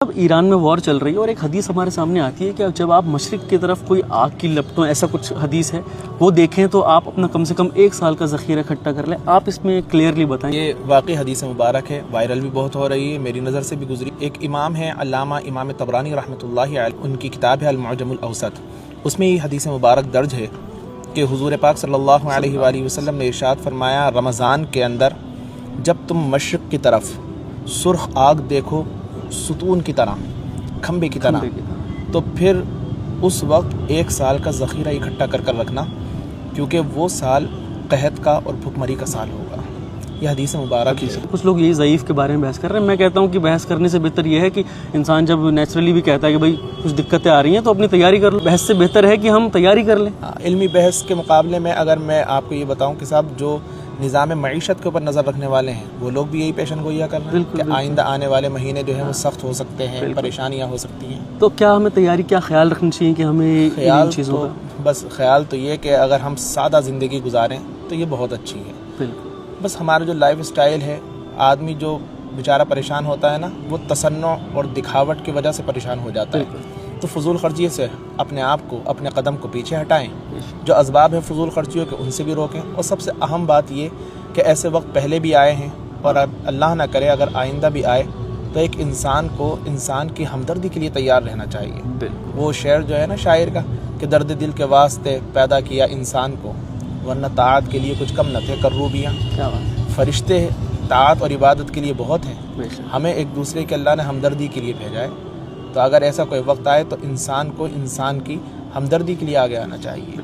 اب ایران میں وار چل رہی ہے اور ایک حدیث ہمارے سامنے آتی ہے کہ جب آپ مشرق کی طرف کوئی آگ کی لپٹوں ایسا کچھ حدیث ہے وہ دیکھیں تو آپ اپنا کم سے کم 1 سال کا ذخیرہ اکٹھا کر لیں. آپ اس میں کلیئرلی بتائیں. یہ واقعی حدیث مبارک ہے، وائرل بھی بہت ہو رہی ہے، میری نظر سے بھی گزری. ایک امام ہے علامہ امام طبرانی رحمۃ اللہ علیہ، ان کی کتاب ہے المعجم الاوسط. اس میں یہ حدیث مبارک درج ہے کہ حضور پاک صلی اللہ علیہ وآلہ وسلم نے ارشاد فرمایا، رمضان کے اندر جب تم مشرق کی طرف سرخ آگ دیکھو ستون کی طرح، کھمبے کی طرح، تو پھر اس وقت 1 سال کا ذخیرہ اکٹھا کر رکھنا، کیونکہ وہ سال قحط کا اور بھوک مری کا سال ہوگا. یہ حدیث مبارک ہے. کچھ لوگ یہی ضعیف کے بارے میں بحث کر رہے ہیں. میں کہتا ہوں کہ بحث کرنے سے بہتر یہ ہے کہ انسان جب نیچرلی بھی کہتا ہے کہ بھائی کچھ دقتیں آ رہی ہیں تو اپنی تیاری کر لو. بحث سے بہتر ہے کہ ہم تیاری کر لیں. علمی بحث کے مقابلے میں اگر میں آپ کو یہ بتاؤں کہ صاحب جو نظام معیشت کے اوپر نظر رکھنے والے ہیں وہ لوگ بھی یہی پیشن گوئیاں کر رہے ہیں کہ آئندہ آنے والے مہینے جو ہیں وہ سخت ہو سکتے ہیں، پریشانیاں ہو سکتی ہیں. تو کیا ہمیں تیاری کیا خیال رکھنا چاہیے کہ ہمیں خیال چیزوں تو کا بس خیال تو یہ کہ اگر ہم سادہ زندگی گزاریں تو یہ بہت اچھی ہے. بالکل. بس ہمارا جو لائف سٹائل ہے، آدمی جو بیچارہ پریشان ہوتا ہے نا، وہ تصنع اور دکھاوٹ کی وجہ سے پریشان ہو جاتا ہے. تو فضول خرچی سے اپنے آپ کو، اپنے قدم کو پیچھے ہٹائیں. جو اسباب ہیں فضول خرچیوں کے ان سے بھی روکیں. اور سب سے اہم بات یہ کہ ایسے وقت پہلے بھی آئے ہیں اور اللہ نہ کرے اگر آئندہ بھی آئے تو ایک انسان کو انسان کی ہمدردی کے لیے تیار رہنا چاہیے. وہ شعر جو ہے نا شاعر کا کہ درد دل کے واسطے پیدا کیا انسان کو، ورنہ طاعت کے لیے کچھ کم نہ تھے کروبیاں. فرشتے طاعت اور عبادت کے لیے بہت ہیں، ہمیں ایک دوسرے کے اللہ نے ہمدردی کے لیے بھیجا ہے. تو اگر ایسا کوئی وقت آئے تو انسان کو انسان کی ہمدردی کے لیے آگے آنا چاہیے.